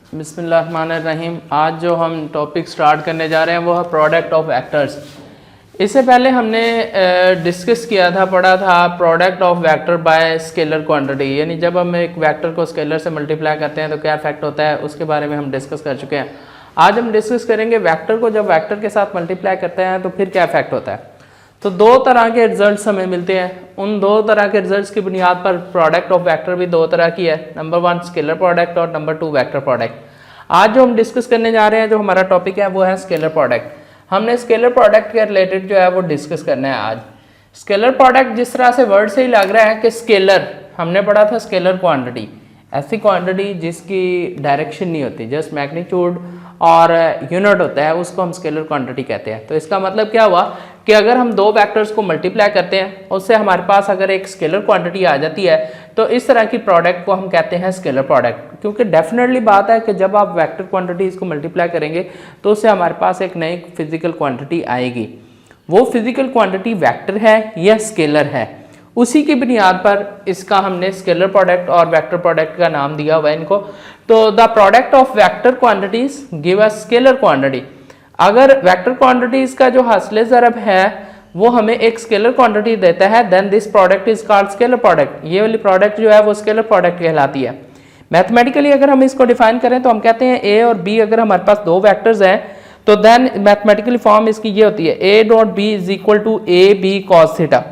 बिस्मिल्लाहिर्रहमानिर्रहीम। आज जो हम टॉपिक स्टार्ट करने जा रहे हैं वो है प्रोडक्ट ऑफ वेक्टर्स। इससे पहले हमने डिस्कस किया था, पढ़ा था product of vector by scalar quantity, यानी जब हम एक वेक्टर को स्केलर से मल्टीप्लाई करते हैं तो क्या इफेक्ट होता है, उसके बारे में हम डिस्कस कर चुके हैं। आज हम डिस्कस करेंगे वेक्टर को जब वेक्टर के साथ मल्टीप्लाई करते हैं तो फिर क्या इफेक्ट होता है। तो दो तरह के रिजल्ट्स हमें मिलते हैं। उन दो तरह के रिजल्ट्स की बुनियाद पर प्रोडक्ट ऑफ वेक्टर भी दो तरह की है, नंबर 1 स्केलर प्रोडक्ट और नंबर 2 वेक्टर प्रोडक्ट। आज जो हम डिस्कस करने जा रहे हैं, जो हमारा टॉपिक है वो है स्केलर प्रोडक्ट। हमने स्केलर प्रोडक्ट के रिलेटेड जो है वो डिस्कस करना है आज। स्केलर प्रोडक्ट जिस तरह से वर्ड से ही लग रहा है कि स्केलर, हमने पढ़ा था स्केलर क्वांटिटी, ऐसी क्वांटिटी जिसकी डायरेक्शन नहीं होती, जस्ट मैग्नीट्यूड और यूनिट होता है, उसको हम स्केलर क्वांटिटी कहते हैं। तो इसका मतलब क्या हुआ कि अगर हम दो वेक्टर्स को मल्टीप्लाई करते हैं, उससे हमारे पास अगर एक स्केलर क्वांटिटी आ जाती है तो इस तरह की प्रोडक्ट को हम कहते हैं स्केलर प्रोडक्ट। क्योंकि डेफिनेटली बात है कि जब आप वेक्टर क्वांटिटीज को मल्टीप्लाई करेंगे तो उससे हमारे पास एक नई फिजिकल क्वांटिटी आएगी। वो फिजिकल क्वांटिटी वेक्टर है या स्केलर है, उसी की बुनियाद पर इसका हमने स्केलर प्रोडक्ट और वेक्टर प्रोडक्ट का नाम दिया हुआ है इनको। तो the product of vector quantities give a scalar quantity. अगर वेक्टर क्वांटिटीज का जो हासिल ज़रब है वो हमें एक स्केलर क्वांटिटी देता है, then this product is called scalar product. ये वाली प्रोडक्ट जो है वो स्केलर प्रोडक्ट कहलाती है। मैथमेटिकली अगर हम इसको डिफाइन करें तो हम कहते हैं ए और बी, अगर हमारे पास दो वेक्टर्स हैं तो देन मैथमेटिकली फॉर्म इसकी ये होती है A dot B is equal to A B cos theta.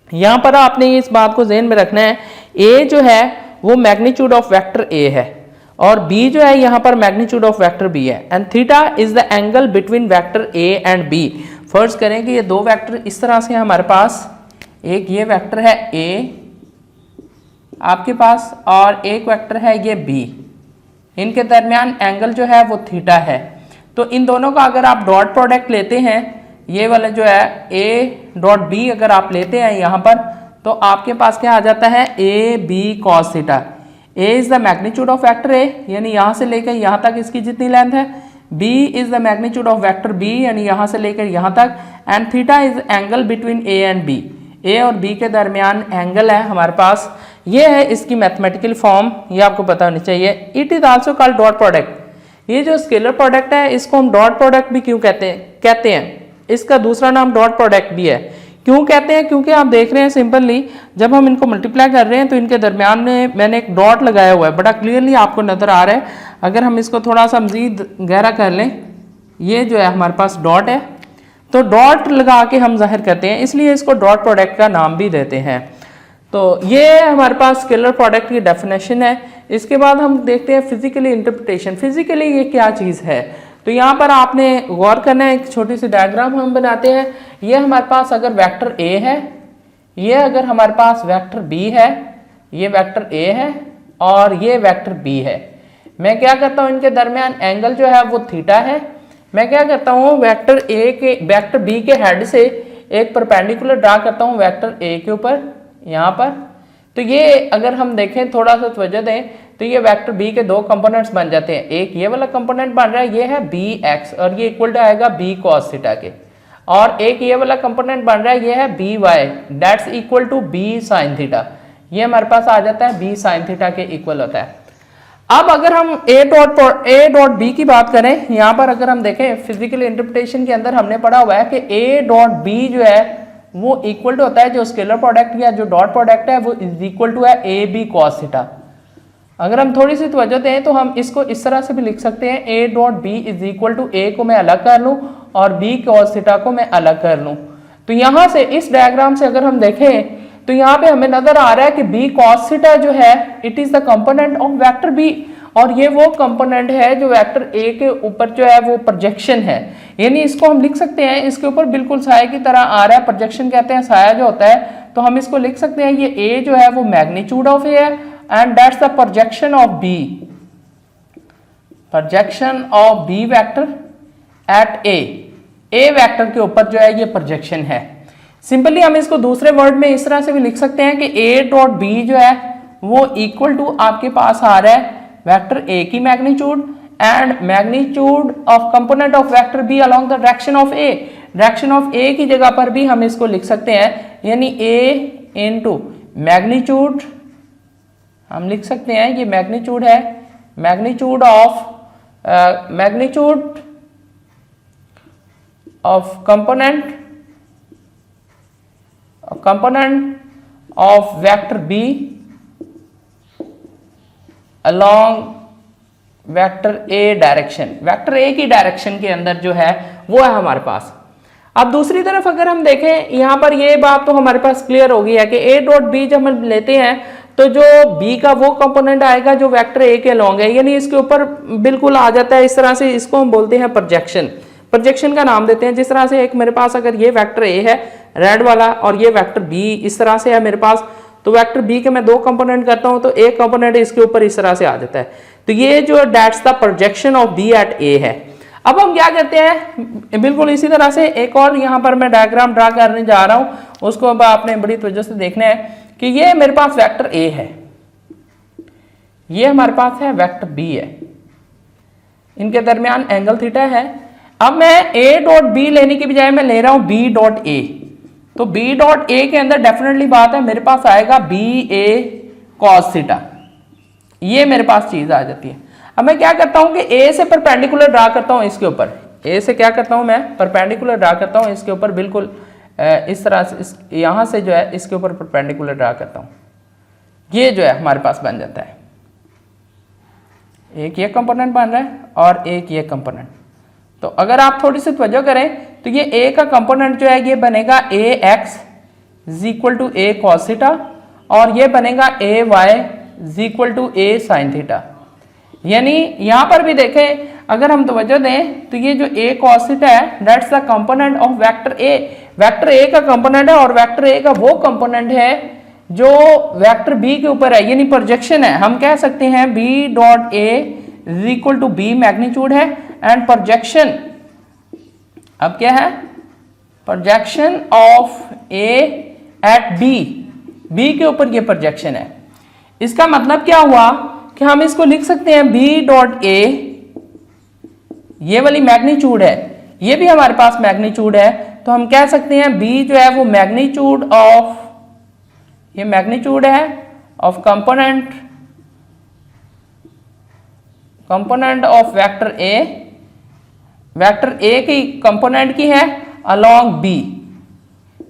यहाँ पर आपने इस बात को ज़हन में रखना है, ए जो है वो मैग्नीट्यूड ऑफ वेक्टर ए है और बी जो है यहाँ पर मैग्नीट्यूड ऑफ वेक्टर बी है, and theta is the angle between vector A and B. फर्ज करें कि ये दो वेक्टर इस तरह से हमारे पास, एक ये वेक्टर है ए आपके पास और एक वेक्टर है ये बी, इनके दरमियान एंगल जो है वो थीटा है। तो इन दोनों का अगर आप डॉट प्रोडक्ट लेते हैं, ये वाला जो है ए डॉट बी अगर आप लेते हैं यहाँ पर, तो आपके पास क्या आ जाता है A B cos theta. A is the magnitude of vector A, यानी यहाँ से लेकर यहाँ तक इसकी जितनी लेंथ है, B is the magnitude of vector B, यानी यहाँ से लेकर यहाँ तक, and theta is angle between A and B. A और बी के दरमियान एंगल है हमारे पास, ये है इसकी मैथमेटिकल फॉर्म, ये आपको पता होनी चाहिए। It is also called dot product. ये जो स्केलर प्रोडक्ट है इसको हम डॉट प्रोडक्ट भी क्यों कहते हैं, इसका दूसरा नाम डॉट प्रोडक्ट भी है। क्यों कहते हैं, क्योंकि आप देख रहे हैं सिंपली जब हम इनको मल्टीप्लाई कर रहे हैं तो इनके दरमियान में मैंने एक डॉट लगाया हुआ है, बड़ा क्लियरली आपको नजर आ रहा है। अगर हम इसको थोड़ा सा मजीद गहरा कर लें, ये जो है हमारे पास डॉट है, तो डॉट लगा के हम जाहिर करते हैं, इसलिए इसको डॉट प्रोडक्ट का नाम भी देते हैं। तो ये हमारे पास स्केलर प्रोडक्ट की डेफिनेशन है। इसके बाद हम देखते हैं फिजिकली इंटरप्रिटेशन। फिजिकली ये क्या चीज़ है, तो यहाँ पर आपने गौर करना है, एक छोटी सी डायग्राम हम बनाते हैं। ये हमारे पास अगर वेक्टर ए है, ये अगर हमारे पास वेक्टर बी है, ये वेक्टर ए है और ये वेक्टर बी है। मैं क्या करता हूँ, इनके दरमियान एंगल जो है वो थीटा है। मैं क्या करता हूँ, वेक्टर बी के हेड से एक परपेंडिकुलर ड्रा करता हूँ वेक्टर ए के ऊपर यहाँ पर। तो ये अगर हम देखें, थोड़ा सा तवज्जो दें, तो ये वेक्टर बी के दो कंपोनेंट्स बन जाते हैं। एक ये वाला कंपोनेंट बन रहा है, ये है बी एक्स और ये इक्वल टू आएगा बी कॉस थीटा के, और एक ये वाला कंपोनेंट बन रहा है, ये है B Y that's equal to B sine theta. ये हमारे पास आ जाता है बी साइन थीटा के इक्वल होता है। अब अगर हम ए डॉट बी की बात करें, यहाँ पर अगर हम देखें फिजिकल इंटरप्रिटेशन के अंदर हमने पढ़ा हुआ है कि ए डॉट बी जो है वो इक्वल टू होता है, जो स्केलर प्रोडक्ट या जो डॉट प्रोडक्ट है वो इज इक्वल टू है ए बी कॉस थीटा। अगर हम थोड़ी सी तवज्जो दें तो हम इसको इस तरह से भी लिख सकते हैं, A dot B is equal to A को मैं अलग कर लूं और बी कॉस थीटा को मैं अलग कर लूं। तो यहाँ से इस डायग्राम से अगर हम देखें तो यहाँ पे हमें नजर आ रहा है कि बी कॉस थीटा जो है it is the component of vector B, और ये वो कंपोनेंट है जो वेक्टर ए के ऊपर जो है वो प्रोजेक्शन है। यानी इसको हम लिख सकते हैं, इसके ऊपर बिल्कुल साया की तरह आ रहा है, प्रोजेक्शन कहते हैं साया जो होता है। तो हम इसको लिख सकते हैं, ये ए जो है वो मैग्नीट्यूड ऑफ ए है and that's the projection of B vector at A vector के ऊपर जो है ये प्रोजेक्शन है। सिंपली हम इसको दूसरे वर्ड में इस तरह से भी लिख सकते हैं कि ए डॉट बी जो है वो इक्वल टू आपके पास आ रहा है वेक्टर ए की magnitude and magnitude of component of vector B along the direction of A. Direction of A की जगह पर भी हम इसको लिख सकते हैं, यानी ए इनटू मैग्नीट्यूड, हम लिख सकते हैं ये मैग्नीट्यूड है magnitude of component of vector B along vector A direction, vector A की डायरेक्शन के अंदर जो है वो है हमारे पास। अब दूसरी तरफ अगर हम देखें, यहां पर ये बात तो हमारे पास क्लियर हो गई है कि ए डॉट बी जब हम लेते हैं तो जो बी का वो कंपोनेंट आएगा जो वेक्टर ए के अलोंग है, यानी इसके ऊपर बिल्कुल आ जाता है इस तरह से। इसको हम बोलते हैं प्रोजेक्शन, प्रोजेक्शन का नाम देते हैं। जिस तरह से एक मेरे पास अगर ये वेक्टर ए है रेड वाला और ये वेक्टर बी इस तरह से है मेरे पास, तो वेक्टर बी के मैं दो कंपोनेंट करता हूं तो एक कंपोनेंट इसके ऊपर इस तरह से आ जाता है। तो ये जो that's the projection of B at A है। अब हम क्या करते हैं, बिल्कुल इसी तरह से एक और यहां पर मैं डायग्राम ड्रा करने जा रहा हूं, उसको अब आपने बड़ी तवज्जो से देखना है कि ये मेरे पास वेक्टर ए है, ये हमारे पास है वेक्टर बी है, इनके दरमियान एंगल थीटा है। अब मैं ए डॉट बी लेने की बजाय मैं ले रहा हूं बी डॉट ए, तो बी डॉट ए के अंदर डेफिनेटली बात है मेरे पास आएगा बी ए कॉस थीटा, ये मेरे पास चीज आ जाती है। अब मैं क्या करता हूं कि ए से परपेंडिकुलर ड्रा करता हूं इसके ऊपर, ए से क्या करता हूं मैं परपेंडिकुलर ड्रा करता हूं इसके ऊपर, बिल्कुल इस तरह से यहां से जो है इसके ऊपर परपेंडिकुलर ड्रा करता हूं, ये जो है हमारे पास बन जाता है। एक ये कंपोनेंट बन रहा है और एक ये कंपोनेंट। तो अगर आप थोड़ी सी तवज्जो करें तो ये ए का कंपोनेंट जो है ये बनेगा A x is equal to A cos theta और ये बनेगा A y is equal to A sine theta. यानी यहां पर भी देखें अगर हम तवज्जो दें तो ये जो ए कॉस थीटा है that's the component of vector A, vector A का कंपोनेंट है और वेक्टर ए का वो कंपोनेंट है जो वेक्टर बी के ऊपर है, यानी प्रोजेक्शन है। हम कह सकते हैं B dot A is equal to B magnitude है एंड प्रोजेक्शन, अब क्या है projection of A at B, B के ऊपर ये प्रोजेक्शन है। इसका मतलब क्या हुआ कि हम इसको लिख सकते हैं बी डॉट ए, ये वाली मैग्नीट्यूड है, ये भी हमारे पास मैग्नीट्यूड है, तो हम कह सकते हैं बी जो है वो मैग्नीट्यूड ऑफ, ये मैग्नीट्यूड है of component of vector A, vector A की कंपोनेंट की है अलोंग बी,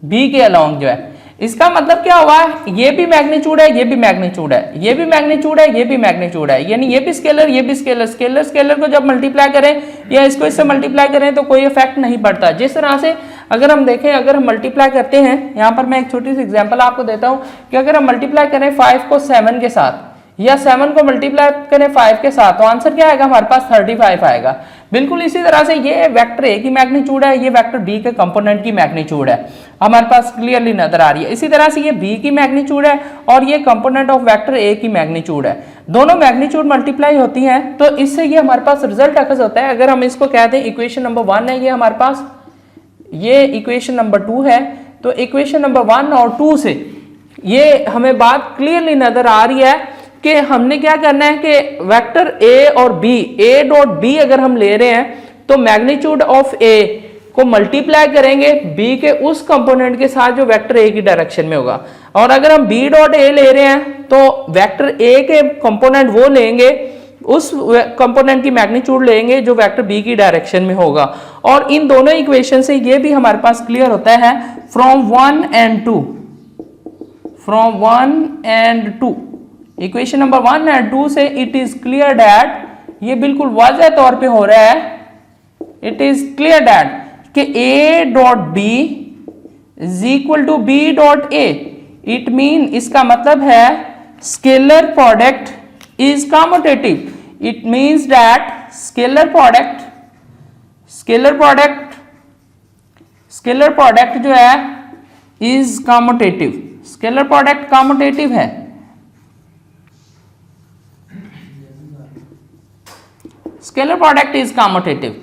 बी के अलोंग जो है। इसका मतलब क्या हुआ, ये भी मैग्नीट्यूड है, ये भी मैग्नीट्यूड है, ये भी मैग्नीट्यूड है, ये भी मैग्नीट्यूड है, यानी ये भी स्केलर, ये भी स्केलर, स्केलर स्केलर को जब मल्टीप्लाई करें या इसको इससे मल्टीप्लाई करें तो कोई इफेक्ट नहीं पड़ता। जिस तरह से अगर हम देखें, अगर हम मल्टीप्लाई करते हैं, यहाँ पर मैं एक छोटी सी एग्जांपल आपको देता हूँ कि अगर हम मल्टीप्लाई करें 5 को 7 के साथ या 7 को मल्टीप्लाई करें 5 के साथ, तो आंसर क्या आएगा हमारे पास 35 आएगा। बिल्कुल इसी तरह से ये वेक्टर ए की मैग्नीट्यूड है, ये वेक्टर बी के कंपोनेंट की मैग्नीट्यूड है, हमारे पास क्लियरली नजर आ रही है। इसी तरह से ये बी की मैग्नीट्यूड है और ये कंपोनेंट ऑफ वेक्टर ए की मैग्नीट्यूड है, दोनों मैग्नीट्यूड मल्टीप्लाई होती हैं तो इससे ये हमारे पास रिजल्ट अखज होता है। अगर हम इसको कहते हैं इक्वेशन नंबर 1 है ये हमारे पास, ये इक्वेशन नंबर 2 है, तो इक्वेशन नंबर 1 और 2 से ये हमें बात क्लियरली नजर आ रही है कि हमने क्या करना है कि वेक्टर ए और बी, ए डॉट बी अगर हम ले रहे हैं तो मैग्नीट्यूड ऑफ ए को मल्टीप्लाई करेंगे बी के उस कंपोनेंट के साथ जो वेक्टर ए की डायरेक्शन में होगा, और अगर हम बी डॉट ए ले रहे हैं तो वेक्टर ए के कंपोनेंट वो लेंगे, उस कंपोनेंट की मैग्नीट्यूड लेंगे जो वेक्टर बी की डायरेक्शन में होगा। और इन दोनों इक्वेशन से ये भी हमारे पास क्लियर होता है from 1 and 2, from 1 and 2, equation number 1 and 2 से इट इज क्लियर दैट, ये बिल्कुल वाज़ेह तौर पे हो रहा है, इट इज क्लियर दैट कि A dot B is equal to B dot A. It mean, इसका मतलब है scalar product is commutative, it means that scalar product जो है is commutative, scalar product commutative है। स्केलर प्रोडक्ट इज कम्यूटेटिव,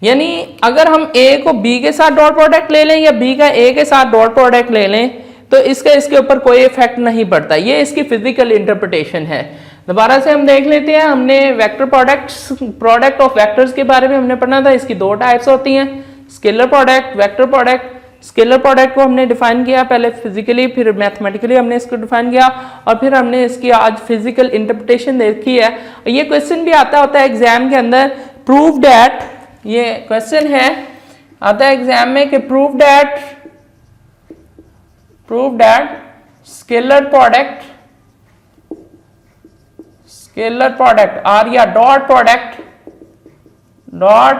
यानी अगर हम a को b के साथ डॉट प्रोडक्ट ले लें या b का a के साथ डॉट प्रोडक्ट ले लें तो इसके ऊपर कोई इफेक्ट नहीं पड़ता। ये इसकी फिजिकल इंटरप्रिटेशन है। दोबारा से हम देख लेते हैं, हमने वेक्टर प्रोडक्ट ऑफ वेक्टर्स के बारे में हमने पढ़ना था। इसकी दो टाइप्स होती हैं, scalar product, vector product. Scalar product को हमने डिफाइन किया, पहले फिजिकली फिर मैथमेटिकली हमने इसको डिफाइन किया और फिर हमने इसकी आज फिजिकल इंटरप्रिटेशन देखी है। ये क्वेश्चन भी आता होता है एग्जाम के अंदर, प्रूव दैट, ये क्वेश्चन है आता है एग्जाम में कि प्रूव दैट स्केलर प्रोडक्ट और या dot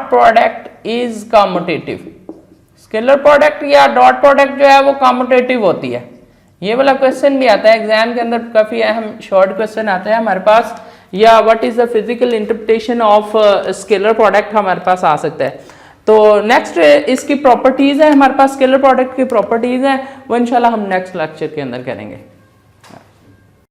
product is commutative. Scalar product या डॉट प्रोडक्ट जो है वो कम्यूटेटिव होती है। ये वाला क्वेश्चन भी आता है एग्जाम के अंदर, काफी अहम शॉर्ट क्वेश्चन आता है हमारे पास। या what is the physical interpretation of scalar product हमारे पास आ सकता है। तो नेक्स्ट इसकी प्रॉपर्टीज है हमारे पास, स्केलर प्रोडक्ट की प्रॉपर्टीज है, वो इंशाल्लाह हम नेक्स्ट लेक्चर के अंदर करेंगे।